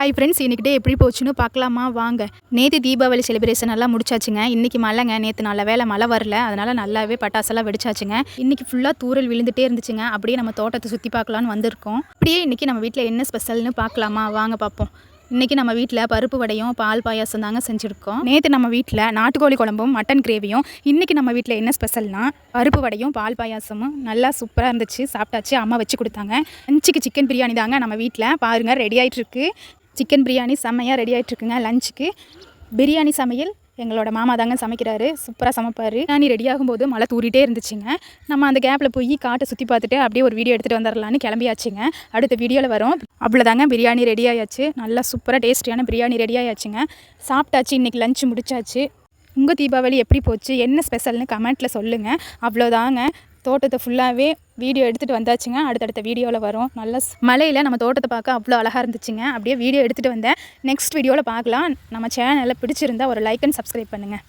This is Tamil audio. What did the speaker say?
ஹாய் ஃப்ரெண்ட்ஸ், இன்றைக்கி டே எப்படி போச்சுன்னு பார்க்கலாமா வாங்க. நேற்று தீபாவளி செலிப்ரேஷன் எல்லாம் முடிச்சாச்சுங்க. இன்றைக்கி மழைங்க. நேற்று நல்ல வேளை மழை வரல, அதனால் நல்லாவே பட்டாசெல்லாம் வெடிச்சாச்சுங்க. இன்றைக்கி ஃபுல்லாக தூரல் விழுந்துகிட்டே இருந்துச்சுங்க. அப்படியே நம்ம தோட்டத்தை சுற்றி பார்க்கலான்னு வந்திருக்கோம். அப்படியே இன்றைக்கி நம்ம வீட்டில் என்ன ஸ்பெஷல்னு பார்க்கலாமா வாங்க பார்ப்போம். இன்றைக்கி நம்ம வீட்டில் பருப்பு வடையும் பால் பாயாசம் தாங்க செஞ்சுருக்கோம். நேற்று நம்ம வீட்டில் நாட்டுக்கோழி குழம்பும் மட்டன் கிரேவியும். இன்றைக்கி நம்ம வீட்டில் என்ன ஸ்பெஷல்னால் பருப்பு வடையும் பால் பாயாசமும் நல்லா சூப்பராக இருந்துச்சு. சாப்பிட்டாச்சு. அம்மா வச்சு கொடுத்தாங்க. லஞ்சுக்கு சிக்கன் பிரியாணி தாங்க நம்ம வீட்டில். பாருங்கள், ரெடி ஆகிட்டுருக்கு. சிக்கன் பிரியாணி செம்மையாக ரெடி ஆகிட்டுருக்குங்க. லஞ்சுக்கு பிரியாணி சமையல் எங்களோட மாமா தாங்க சமைக்கிறாரு. சூப்பராக சமைப்பார். பிரியாணி ரெடி ஆகும்போது மழை தூரிட்டே இருந்துச்சுங்க. நம்ம அந்த கேப்பில் போய் காட்டை சுற்றி பார்த்துட்டு அப்படியே ஒரு வீடியோ எடுத்துகிட்டு வந்துடலான்னு கிளம்பியாச்சுங்க. அடுத்த வீடியோவில் வரும். அவ்வளோதாங்க, பிரியாணி ரெடி ஆயாச்சு. நல்லா சூப்பராக டேஸ்டியான பிரியாணி ரெடி ஆயாச்சுங்க. சாப்பிட்டாச்சு. இன்றைக்கி லஞ்சு முடிச்சாச்சு. உங்கள் தீபாவளி எப்படி போச்சு, என்ன ஸ்பெஷல்னு கமெண்ட்டில் சொல்லுங்கள். அவ்வளோதாங்க. தோட்டத்தை ஃபுல்லாகவே வீடியோ எடுத்துகிட்டு வந்தாச்சுங்க. அடுத்தடுத்த வீடியோவில் வரும். நல்ல மலையில் நம்ம தோட்டத்தை பார்க்க அவ்வளோ அழகாக இருந்துச்சுங்க. அப்படியே வீடியோ எடுத்துகிட்டு வந்தேன். நெக்ஸ்ட் வீடியோவில் பார்க்கலாம். நம்ம சேனலில் பிடிச்சிருந்தா ஒரு லைக் அண்ட் சப்ஸ்கிரைப் பண்ணுங்கள்.